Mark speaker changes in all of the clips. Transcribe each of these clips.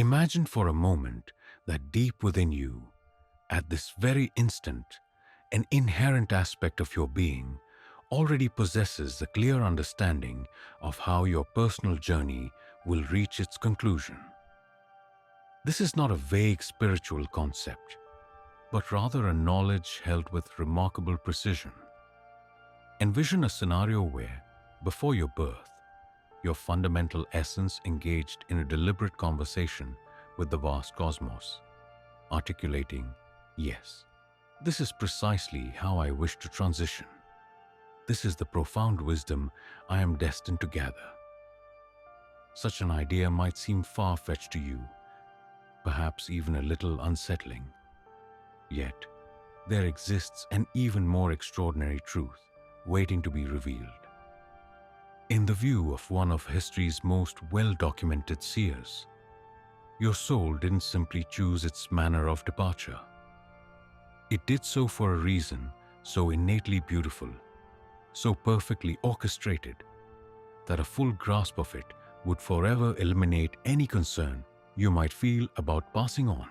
Speaker 1: Imagine for a moment that deep within you, at this very instant, an inherent aspect of your being already possesses a clear understanding of how your personal journey will reach its conclusion. This is not a vague spiritual concept, but rather a knowledge held with remarkable precision. Envision a scenario where, before your birth, your fundamental essence engaged in a deliberate conversation with the vast cosmos, articulating, "Yes, this is precisely how I wish to transition. This is the profound wisdom I am destined to gather." Such an idea might seem far-fetched to you, perhaps even a little unsettling. Yet, there exists an even more extraordinary truth waiting to be revealed. In the view of one of history's most well-documented seers, your soul didn't simply choose its manner of departure. It did so for a reason so innately beautiful, so perfectly orchestrated, that a full grasp of it would forever eliminate any concern you might feel about passing on.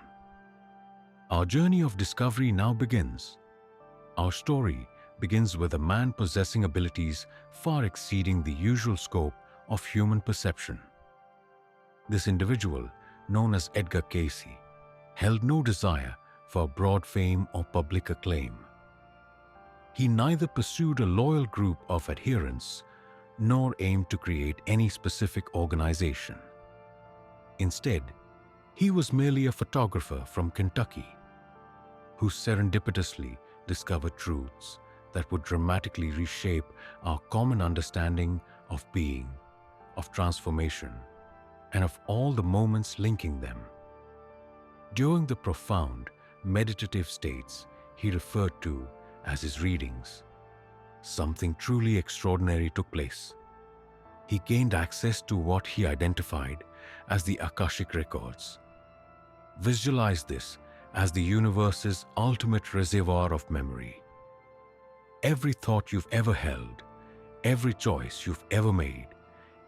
Speaker 1: Our journey of discovery now begins. Our story begins with a man possessing abilities far exceeding the usual scope of human perception. This individual, known as Edgar Cayce, held no desire for broad fame or public acclaim. He neither pursued a loyal group of adherents nor aimed to create any specific organization. Instead, he was merely a photographer from Kentucky who serendipitously discovered truths that would dramatically reshape our common understanding of being, of transformation, and of all the moments linking them. During the profound, meditative states he referred to as his readings, something truly extraordinary took place. He gained access to what he identified as the Akashic Records. Visualize this as the universe's ultimate reservoir of memory. Every thought you've ever held, every choice you've ever made,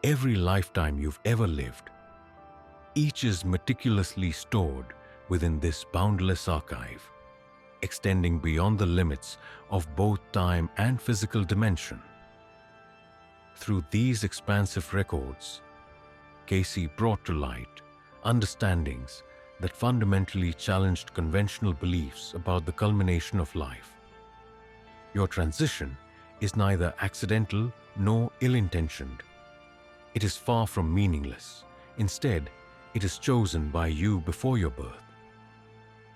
Speaker 1: every lifetime you've ever lived, each is meticulously stored within this boundless archive, extending beyond the limits of both time and physical dimension. Through these expansive records, Cayce brought to light understandings that fundamentally challenged conventional beliefs about the culmination of life. Your transition is neither accidental nor ill-intentioned. It is far from meaningless. Instead, it is chosen by you before your birth.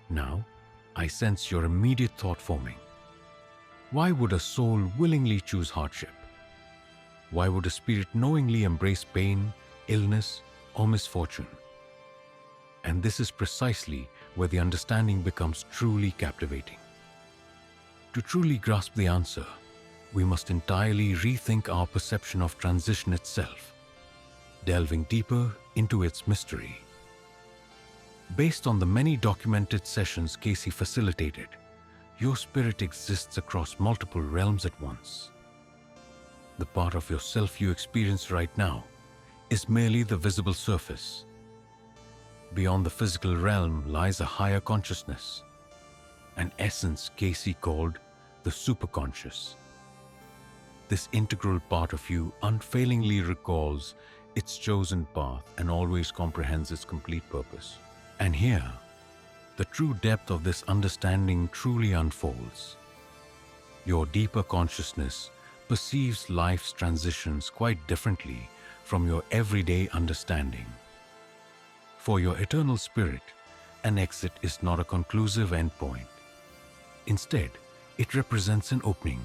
Speaker 1: Now, I sense your immediate thought forming. Why would a soul willingly choose hardship? Why would a spirit knowingly embrace pain, illness, or misfortune? And this is precisely where the understanding becomes truly captivating. To truly grasp the answer, we must entirely rethink our perception of transition itself, delving deeper into its mystery. Based on the many documented sessions Cayce facilitated, your spirit exists across multiple realms at once. The part of yourself you experience right now is merely the visible surface. Beyond the physical realm lies a higher consciousness, an essence Cayce called the superconscious. This integral part of you unfailingly recalls its chosen path and always comprehends its complete purpose. And here, the true depth of this understanding truly unfolds. Your deeper consciousness perceives life's transitions quite differently from your everyday understanding. For your eternal spirit, an exit is not a conclusive endpoint. Instead, it represents an opening,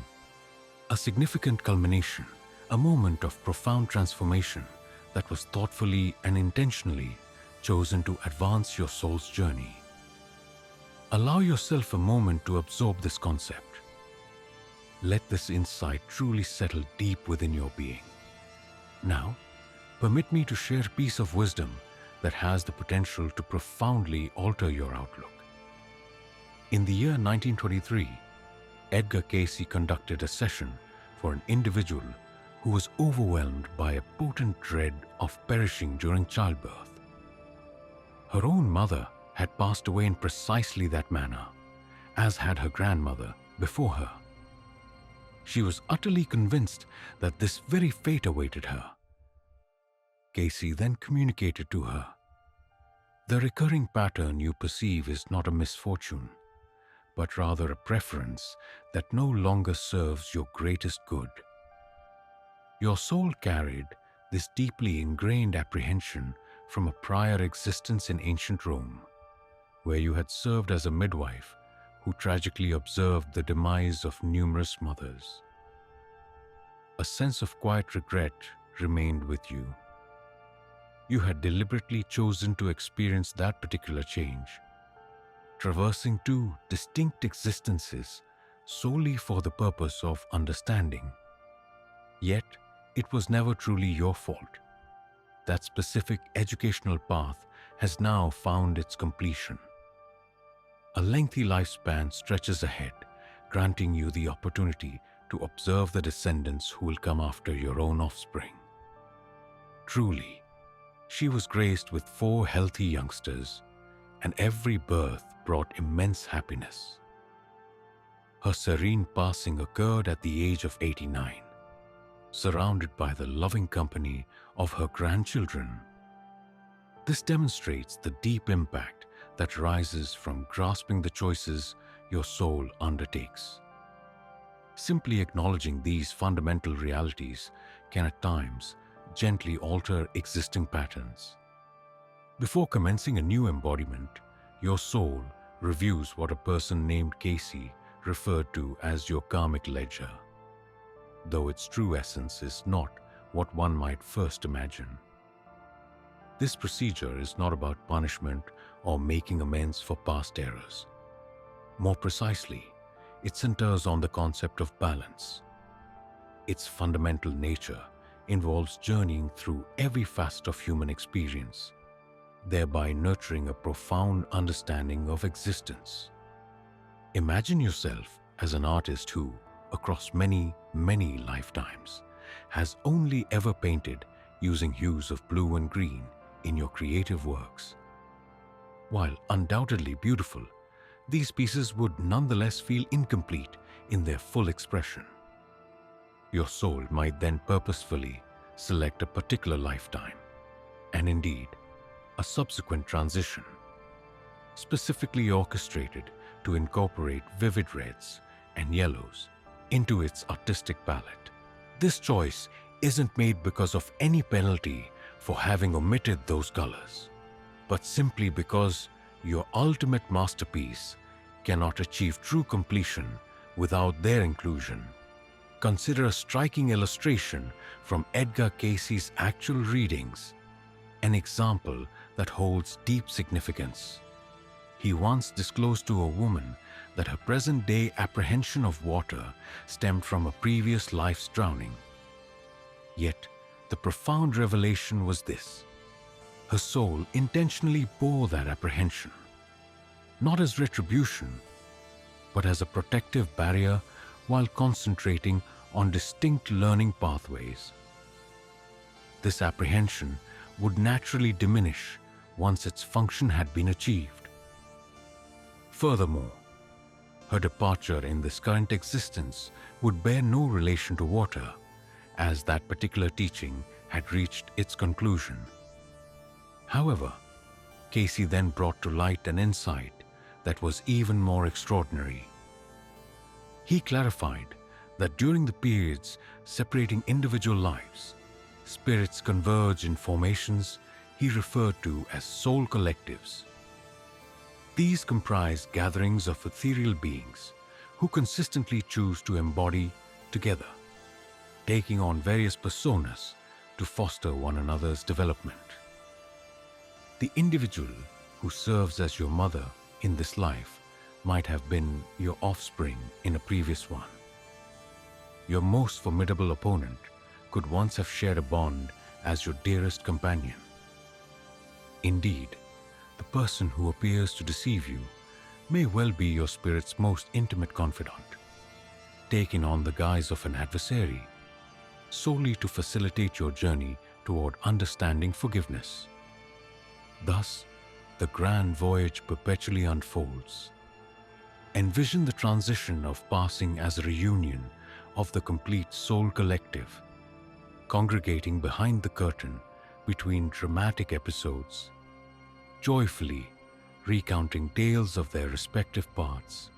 Speaker 1: a significant culmination, a moment of profound transformation that was thoughtfully and intentionally chosen to advance your soul's journey. Allow yourself a moment to absorb this concept. Let this insight truly settle deep within your being. Now, permit me to share a piece of wisdom that has the potential to profoundly alter your outlook. In the year 1923, Edgar Cayce conducted a session for an individual who was overwhelmed by a potent dread of perishing during childbirth. Her own mother had passed away in precisely that manner, as had her grandmother before her. She was utterly convinced that this very fate awaited her. Cayce then communicated to her, "The recurring pattern you perceive is not a misfortune, but rather a preference that no longer serves your greatest good. Your soul carried this deeply ingrained apprehension from a prior existence in ancient Rome, where you had served as a midwife who tragically observed the demise of numerous mothers. A sense of quiet regret remained with you. You had deliberately chosen to experience that particular change, traversing two distinct existences solely for the purpose of understanding. Yet, it was never truly your fault. That specific educational path has now found its completion. A lengthy lifespan stretches ahead, granting you the opportunity to observe the descendants who will come after your own offspring." Truly, she was graced with 4 healthy youngsters, and every birth brought immense happiness. Her serene passing occurred at the age of 89, surrounded by the loving company of her grandchildren. This demonstrates the deep impact that rises from grasping the choices your soul undertakes. Simply acknowledging these fundamental realities can at times gently alter existing patterns. Before commencing a new embodiment, your soul reviews what a person named Cayce referred to as your karmic ledger, though its true essence is not what one might first imagine. This procedure is not about punishment or making amends for past errors. More precisely, it centers on the concept of balance. Its fundamental nature involves journeying through every facet of human experience, thereby nurturing a profound understanding of existence. Imagine yourself as an artist who, across many, many lifetimes, has only ever painted using hues of blue and green in your creative works. While undoubtedly beautiful, these pieces would nonetheless feel incomplete in their full expression. Your soul might then purposefully select a particular lifetime, and indeed, a subsequent transition, specifically orchestrated to incorporate vivid reds and yellows into its artistic palette. This choice isn't made because of any penalty for having omitted those colors, but simply because your ultimate masterpiece cannot achieve true completion without their inclusion. Consider a striking illustration from Edgar Cayce's actual readings, an example that holds deep significance. He once disclosed to a woman that her present-day apprehension of water stemmed from a previous life's drowning. Yet, the profound revelation was this: her soul intentionally bore that apprehension, not as retribution, but as a protective barrier while concentrating on distinct learning pathways. This apprehension would naturally diminish once its function had been achieved. Furthermore, her departure in this current existence would bear no relation to water, as that particular teaching had reached its conclusion. However, Cayce then brought to light an insight that was even more extraordinary. He clarified that during the periods separating individual lives, spirits converge in formations he referred to as soul collectives. These comprise gatherings of ethereal beings who consistently choose to embody together, taking on various personas to foster one another's development. The individual who serves as your mother in this life might have been your offspring in a previous one. Your most formidable opponent could once have shared a bond as your dearest companion. Indeed, the person who appears to deceive you may well be your spirit's most intimate confidant, taking on the guise of an adversary, solely to facilitate your journey toward understanding forgiveness. Thus, the grand voyage perpetually unfolds. Envision the transition of passing as a reunion of the complete soul collective, congregating behind the curtain between dramatic episodes, joyfully recounting tales of their respective parts,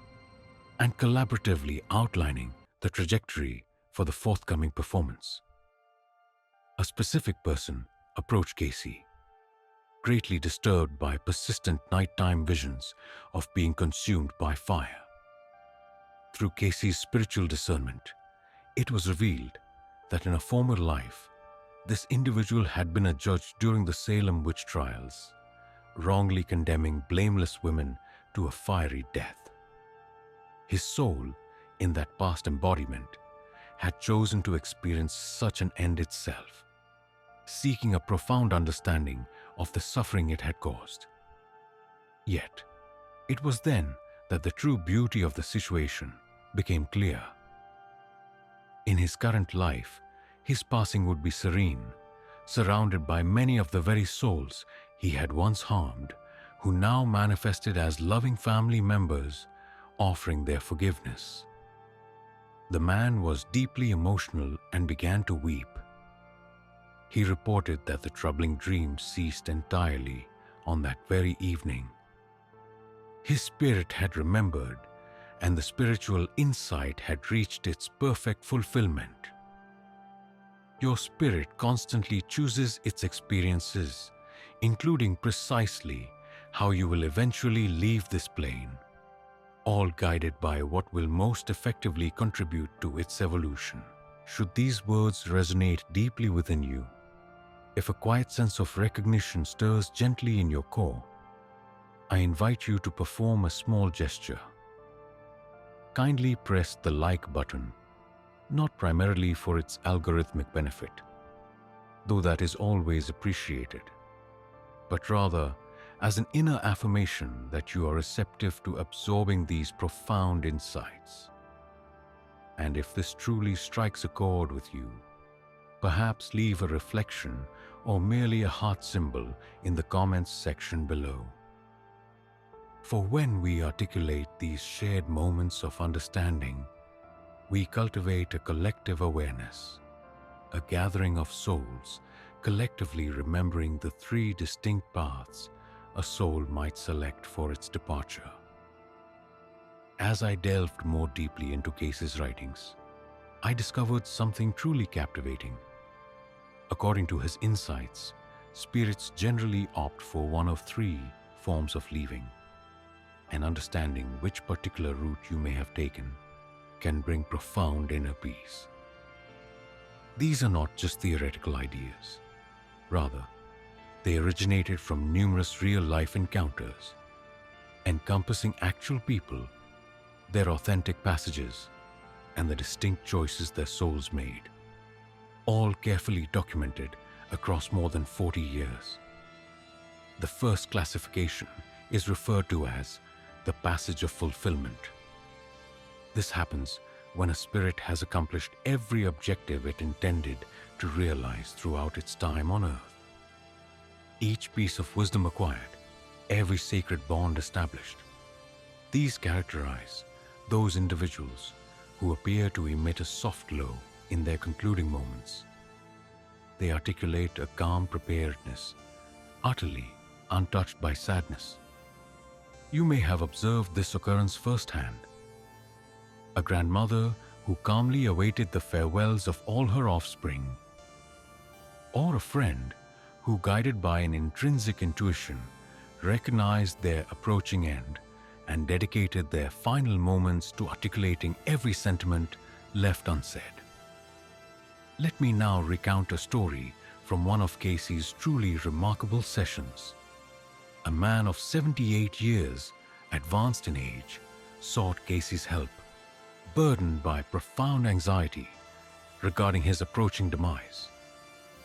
Speaker 1: and collaboratively outlining the trajectory for the forthcoming performance. A specific person approached Cayce, greatly disturbed by persistent nighttime visions of being consumed by fire. Through Cayce's spiritual discernment, it was revealed that in a former life, this individual had been a judge during the Salem witch trials, wrongly condemning blameless women to a fiery death. His soul, in that past embodiment, had chosen to experience such an end itself, seeking a profound understanding of the suffering it had caused. Yet, it was then that the true beauty of the situation became clear. In his current life, his passing would be serene, surrounded by many of the very souls he had once harmed, who now manifested as loving family members, offering their forgiveness. The man was deeply emotional and began to weep. He reported that the troubling dreams ceased entirely on that very evening. His spirit had remembered, and the spiritual insight had reached its perfect fulfillment. Your spirit constantly chooses its experiences, including precisely how you will eventually leave this plane, all guided by what will most effectively contribute to its evolution. Should these words resonate deeply within you, if a quiet sense of recognition stirs gently in your core, I invite you to perform a small gesture. Kindly press the like button, not primarily for its algorithmic benefit, though that is always appreciated, but rather as an inner affirmation that you are receptive to absorbing these profound insights. And if this truly strikes a chord with you, perhaps leave a reflection or merely a heart symbol in the comments section below. For when we articulate these shared moments of understanding, we cultivate a collective awareness, a gathering of souls collectively remembering the three distinct paths a soul might select for its departure. As I delved more deeply into Cayce's writings, I discovered something truly captivating. According to his insights, spirits generally opt for one of three forms of leaving, and understanding which particular route you may have taken can bring profound inner peace. These are not just theoretical ideas. Rather, they originated from numerous real-life encounters, encompassing actual people, their authentic passages, and the distinct choices their souls made, all carefully documented across more than 40 years. The first classification is referred to as the passage of fulfillment. This happens when a spirit has accomplished every objective it intended to realize throughout its time on earth. Each piece of wisdom acquired, every sacred bond established. These characterize those individuals who appear to emit a soft glow in their concluding moments. They articulate a calm preparedness, utterly untouched by sadness. You may have observed this occurrence firsthand. A grandmother who calmly awaited the farewells of all her offspring, or a friend who, guided by an intrinsic intuition, recognized their approaching end and dedicated their final moments to articulating every sentiment left unsaid. Let me now recount a story from one of Cayce's truly remarkable sessions. A man of 78 years, advanced in age, sought Cayce's help, burdened by profound anxiety regarding his approaching demise,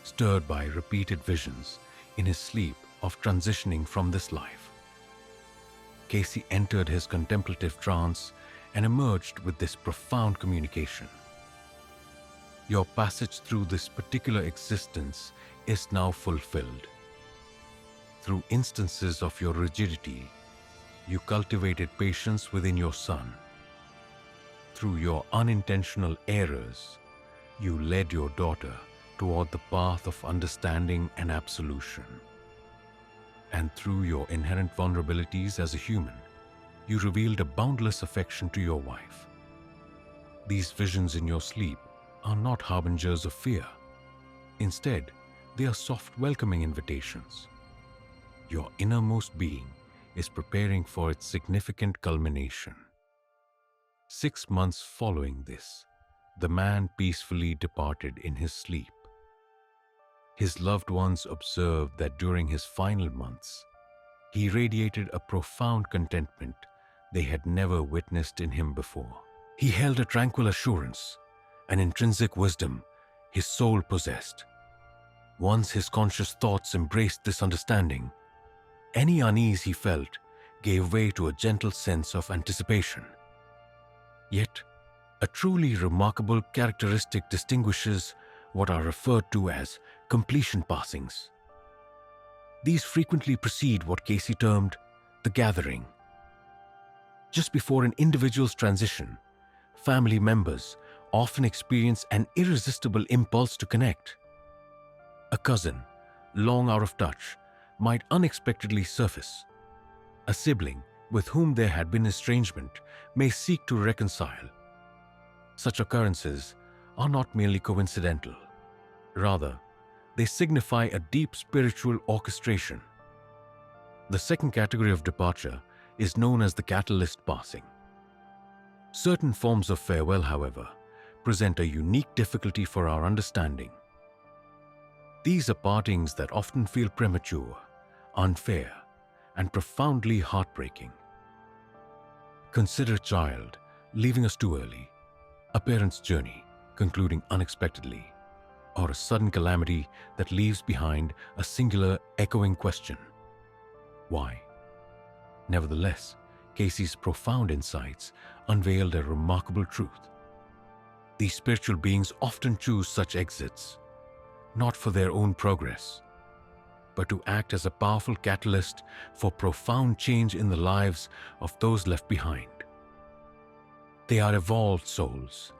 Speaker 1: stirred by repeated visions in his sleep of transitioning from this life. Cayce entered his contemplative trance and emerged with this profound communication. Your passage through this particular existence is now fulfilled. Through instances of your rigidity, you cultivated patience within your son. Through your unintentional errors, you led your daughter toward the path of understanding and absolution. And through your inherent vulnerabilities as a human, you revealed a boundless affection to your wife. These visions in your sleep are not harbingers of fear. Instead, they are soft, welcoming invitations. Your innermost being is preparing for its significant culmination. 6 months following this, the man peacefully departed in his sleep. His loved ones observed that during his final months, he radiated a profound contentment they had never witnessed in him before. He held a tranquil assurance, an intrinsic wisdom his soul possessed. Once his conscious thoughts embraced this understanding, any unease he felt gave way to a gentle sense of anticipation. Yet, a truly remarkable characteristic distinguishes what are referred to as completion passings. These frequently precede what Cayce termed the gathering. Just before an individual's transition, family members often experience an irresistible impulse to connect. A cousin, long out of touch, might unexpectedly surface. A sibling with whom there had been estrangement may seek to reconcile. Such occurrences are not merely coincidental. Rather, they signify a deep spiritual orchestration. The second category of departure is known as the catalyst passing. Certain forms of farewell, however, present a unique difficulty for our understanding. These are partings that often feel premature, unfair, and profoundly heartbreaking. Consider a child leaving us too early, a parent's journey concluding unexpectedly, or a sudden calamity that leaves behind a singular echoing question: why? Nevertheless, Cayce's profound insights unveiled a remarkable truth. These spiritual beings often choose such exits, not for their own progress, but to act as a powerful catalyst for profound change in the lives of those left behind. They are evolved souls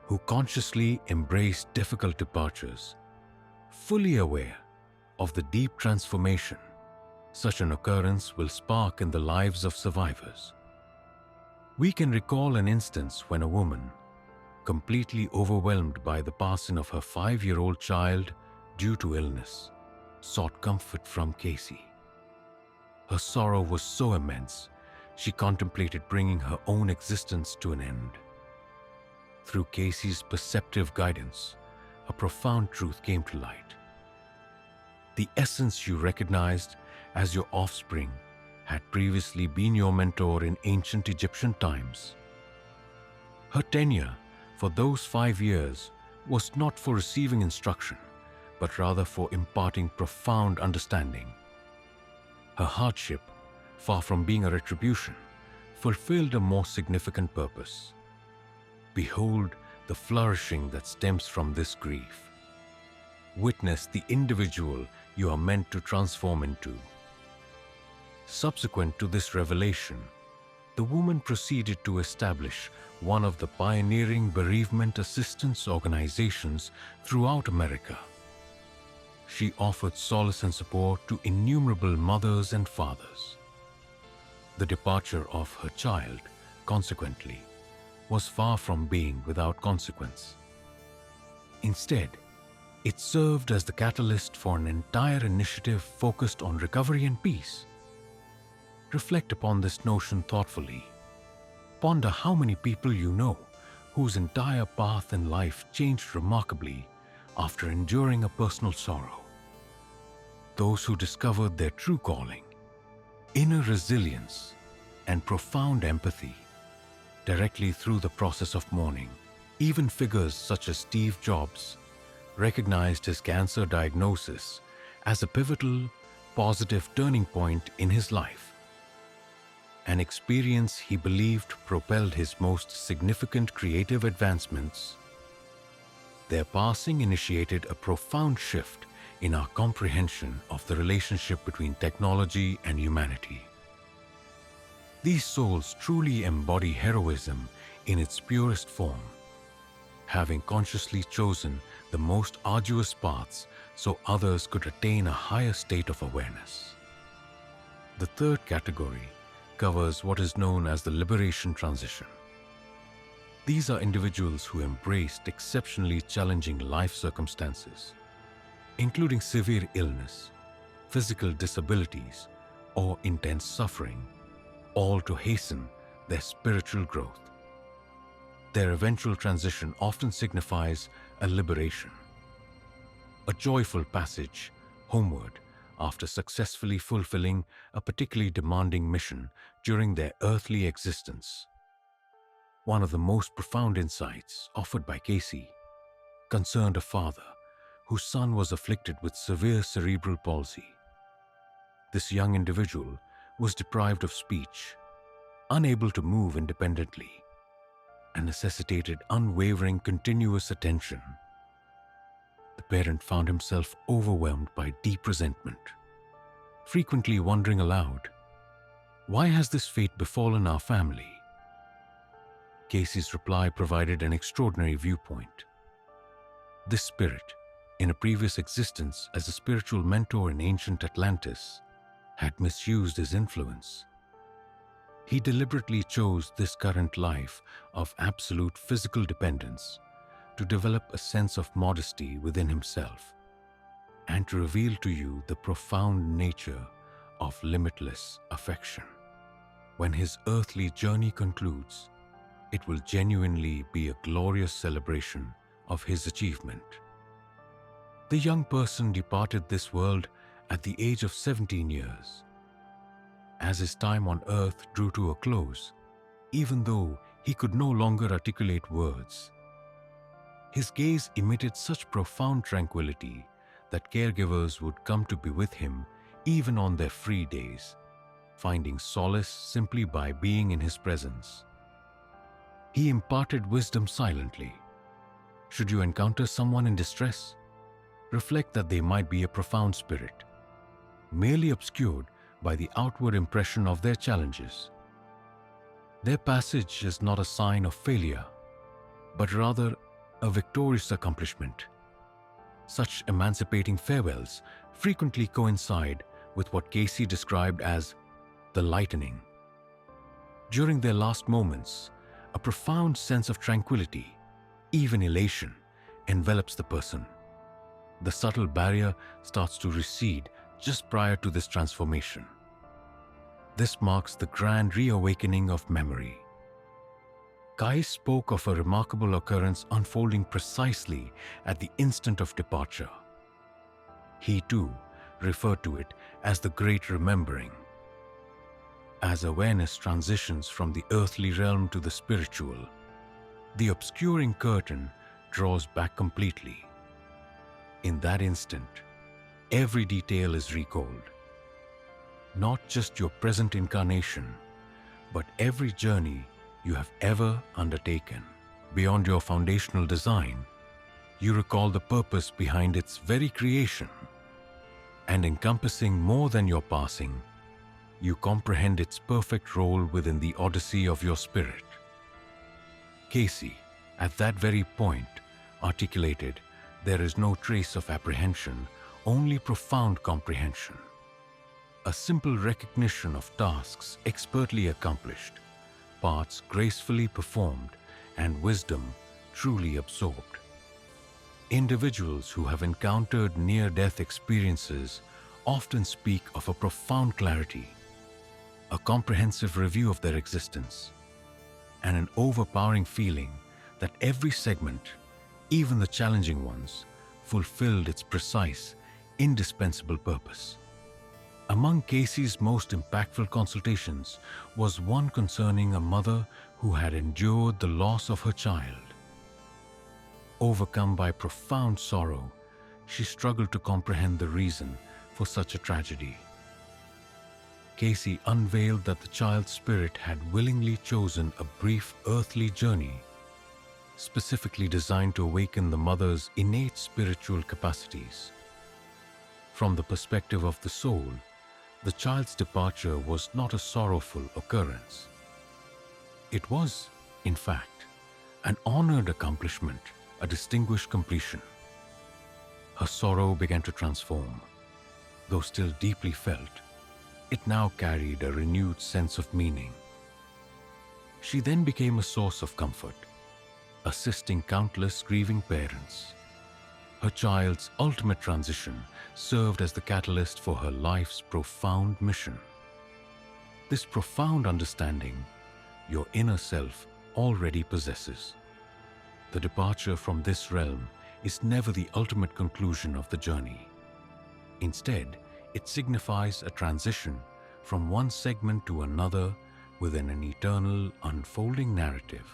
Speaker 1: who consciously embrace difficult departures, fully aware of the deep transformation such an occurrence will spark in the lives of survivors. We can recall an instance when a woman, completely overwhelmed by the passing of her 5-year-old child due to illness, sought comfort from Cayce. Her sorrow was so immense, she contemplated bringing her own existence to an end. Through Cayce's perceptive guidance, a profound truth came to light. The essence you recognized as your offspring had previously been your mentor in ancient Egyptian times. Her tenure for those 5 years was not for receiving instruction, but rather for imparting profound understanding. Her hardship, far from being a retribution, fulfilled a more significant purpose. Behold the flourishing that stems from this grief. Witness the individual you are meant to transform into. Subsequent to this revelation, the woman proceeded to establish one of the pioneering bereavement assistance organizations throughout America. She offered solace and support to innumerable mothers and fathers. The departure of her child, consequently, was far from being without consequence. Instead, it served as the catalyst for an entire initiative focused on recovery and peace. Reflect upon this notion thoughtfully. Ponder how many people you know whose entire path in life changed remarkably after enduring a personal sorrow. Those who discovered their true calling, inner resilience, and profound empathy directly through the process of mourning. Even figures such as Steve Jobs recognized his cancer diagnosis as a pivotal, positive turning point in his life. An experience he believed propelled his most significant creative advancements. Their passing initiated a profound shift in our comprehension of the relationship between technology and humanity. These souls truly embody heroism in its purest form, having consciously chosen the most arduous paths so others could attain a higher state of awareness. The third category covers what is known as the liberation transition. These are individuals who embraced exceptionally challenging life circumstances, including severe illness, physical disabilities, or intense suffering, all to hasten their spiritual growth. Their eventual transition often signifies a liberation, a joyful passage homeward after successfully fulfilling a particularly demanding mission during their earthly existence. One of the most profound insights offered by Cayce concerned a father whose son was afflicted with severe cerebral palsy. This young individual was deprived of speech, unable to move independently, and necessitated unwavering, continuous attention. The parent found himself overwhelmed by deep resentment, frequently wondering aloud, "Why has this fate befallen our family?" Cayce's reply provided an extraordinary viewpoint. This spirit, in a previous existence as a spiritual mentor in ancient Atlantis, had misused his influence. He deliberately chose this current life of absolute physical dependence to develop a sense of modesty within himself and to reveal to you the profound nature of limitless affection. When his earthly journey concludes, it will genuinely be a glorious celebration of his achievement. The young person departed this world at the age of 17 years. As his time on earth drew to a close, even though he could no longer articulate words, his gaze emitted such profound tranquility that caregivers would come to be with him even on their free days, finding solace simply by being in his presence. He imparted wisdom silently. Should you encounter someone in distress, reflect that they might be a profound spirit, merely obscured by the outward impression of their challenges. Their passage is not a sign of failure, but rather a victorious accomplishment. Such emancipating farewells frequently coincide with what Cayce described as the lightening. During their last moments, a profound sense of tranquility, even elation, envelops the person. The subtle barrier starts to recede just prior to this transformation. This marks the grand reawakening of memory. Cayce spoke of a remarkable occurrence unfolding precisely at the instant of departure. He too referred to it as the Great Remembering. As awareness transitions from the earthly realm to the spiritual, the obscuring curtain draws back completely. In that instant, every detail is recalled. Not just your present incarnation, but every journey you have ever undertaken. Beyond your foundational design, you recall the purpose behind its very creation. And encompassing more than your passing, you comprehend its perfect role within the odyssey of your spirit. Cayce, at that very point, articulated, "There is no trace of apprehension, only profound comprehension." A simple recognition of tasks expertly accomplished, parts gracefully performed, and wisdom truly absorbed. Individuals who have encountered near-death experiences often speak of a profound clarity, a comprehensive review of their existence, and an overpowering feeling that every segment, even the challenging ones, fulfilled its precise, indispensable purpose. Among Cayce's most impactful consultations was one concerning a mother who had endured the loss of her child. Overcome by profound sorrow, she struggled to comprehend the reason for such a tragedy. Cayce unveiled that the child's spirit had willingly chosen a brief earthly journey, specifically designed to awaken the mother's innate spiritual capacities. From the perspective of the soul, the child's departure was not a sorrowful occurrence. It was, in fact, an honored accomplishment, a distinguished completion. Her sorrow began to transform. Though still deeply felt, it now carried a renewed sense of meaning. She then became a source of comfort, assisting countless grieving parents. Her child's ultimate transition served as the catalyst for her life's profound mission. This profound understanding your inner self already possesses. The departure from this realm is never the ultimate conclusion of the journey. Instead, it signifies a transition from one segment to another within an eternal, unfolding narrative.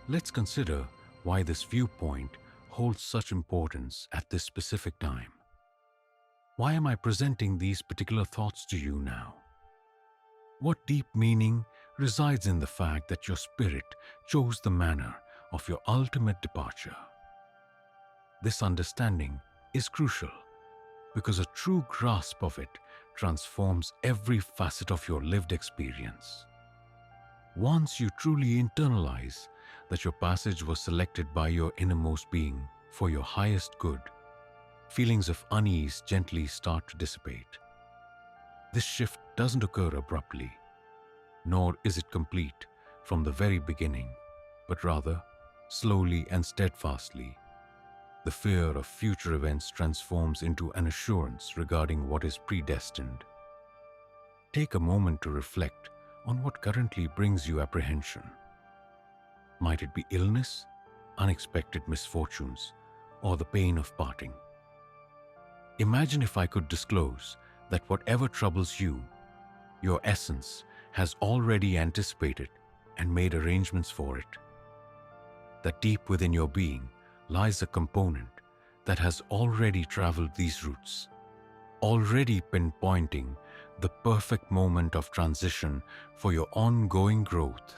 Speaker 1: Let's consider why this viewpoint holds such importance at this specific time. Why am I presenting these particular thoughts to you now? What deep meaning resides in the fact that your spirit chose the manner of your ultimate departure? This understanding is crucial because a true grasp of it transforms every facet of your lived experience. Once you truly internalize that your passage was selected by your innermost being for your highest good, feelings of unease gently start to dissipate. This shift doesn't occur abruptly, nor is it complete from the very beginning, but rather slowly and steadfastly. The fear of future events transforms into an assurance regarding what is predestined. Take a moment to reflect on what currently brings you apprehension. Might it be illness, unexpected misfortunes, or the pain of parting? Imagine if I could disclose that whatever troubles you, your essence has already anticipated and made arrangements for it. That deep within your being lies a component that has already traveled these routes, already pinpointing the perfect moment of transition for your ongoing growth.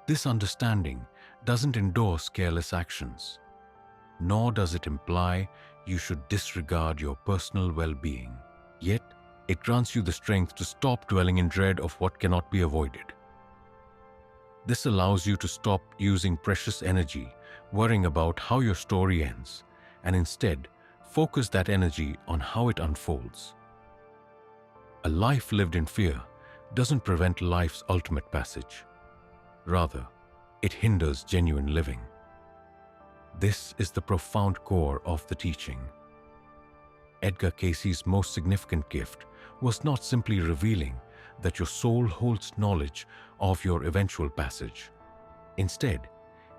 Speaker 1: This understanding doesn't endorse careless actions, nor does it imply you should disregard your personal well-being. Yet, it grants you the strength to stop dwelling in dread of what cannot be avoided. This allows you to stop using precious energy worrying about how your story ends, and instead focus that energy on how it unfolds. A life lived in fear doesn't prevent life's ultimate passage. Rather, it hinders genuine living. This is the profound core of the teaching. Edgar Cayce's most significant gift was not simply revealing that your soul holds knowledge of your eventual passage. Instead,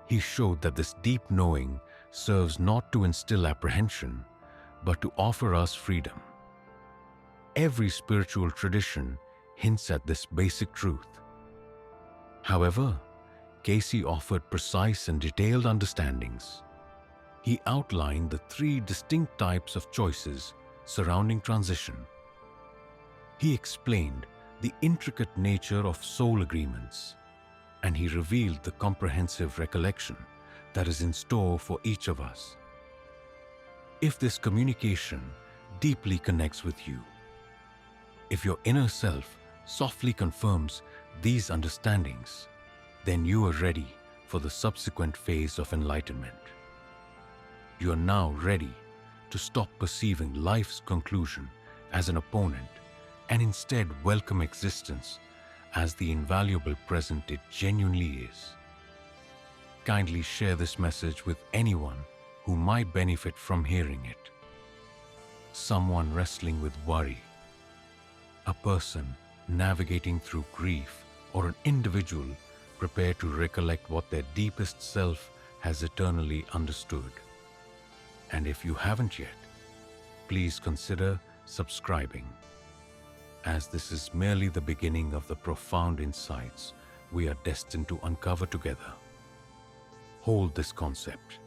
Speaker 1: he showed that this deep knowing serves not to instill apprehension, but to offer us freedom. Every spiritual tradition hints at this basic truth. However, Cayce offered precise and detailed understandings. He outlined the three distinct types of choices surrounding transition. He explained the intricate nature of soul agreements, and he revealed the comprehensive recollection that is in store for each of us. If this communication deeply connects with you, if your inner self softly confirms these understandings, then you are ready for the subsequent phase of enlightenment. You are now ready to stop perceiving life's conclusion as an opponent and instead welcome existence as the invaluable present it genuinely is. Kindly share this message with anyone who might benefit from hearing it. Someone wrestling with worry, a person navigating through grief, or an individual prepared to recollect what their deepest self has eternally understood. And if you haven't yet, please consider subscribing, as this is merely the beginning of the profound insights we are destined to uncover together. Hold this concept.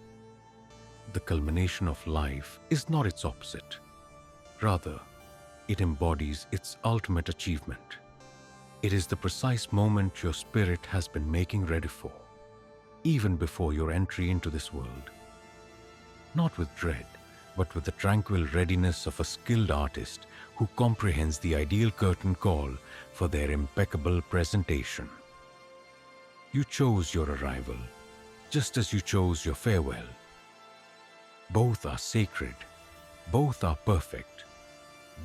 Speaker 1: The culmination of life is not its opposite. Rather, it embodies its ultimate achievement. It is the precise moment your spirit has been making ready for, even before your entry into this world. Not with dread, but with the tranquil readiness of a skilled artist who comprehends the ideal curtain call for their impeccable presentation. You chose your arrival, just as you chose your farewell. Both are sacred, both are perfect,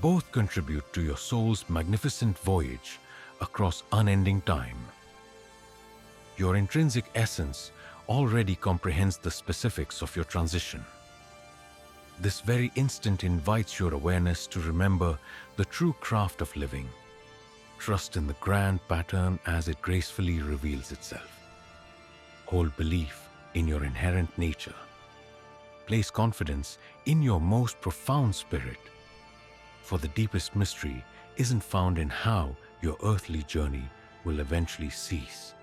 Speaker 1: both contribute to your soul's magnificent voyage across unending time. Your intrinsic essence already comprehends the specifics of your transition. This very instant invites your awareness to remember the true craft of living. Trust in the grand pattern as it gracefully reveals itself. Hold belief in your inherent nature. Place confidence in your most profound spirit. For the deepest mystery isn't found in how your earthly journey will eventually cease.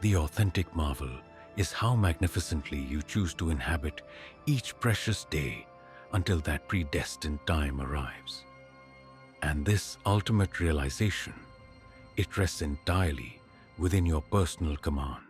Speaker 1: The authentic marvel is how magnificently you choose to inhabit each precious day until that predestined time arrives. And this ultimate realization, it rests entirely within your personal command.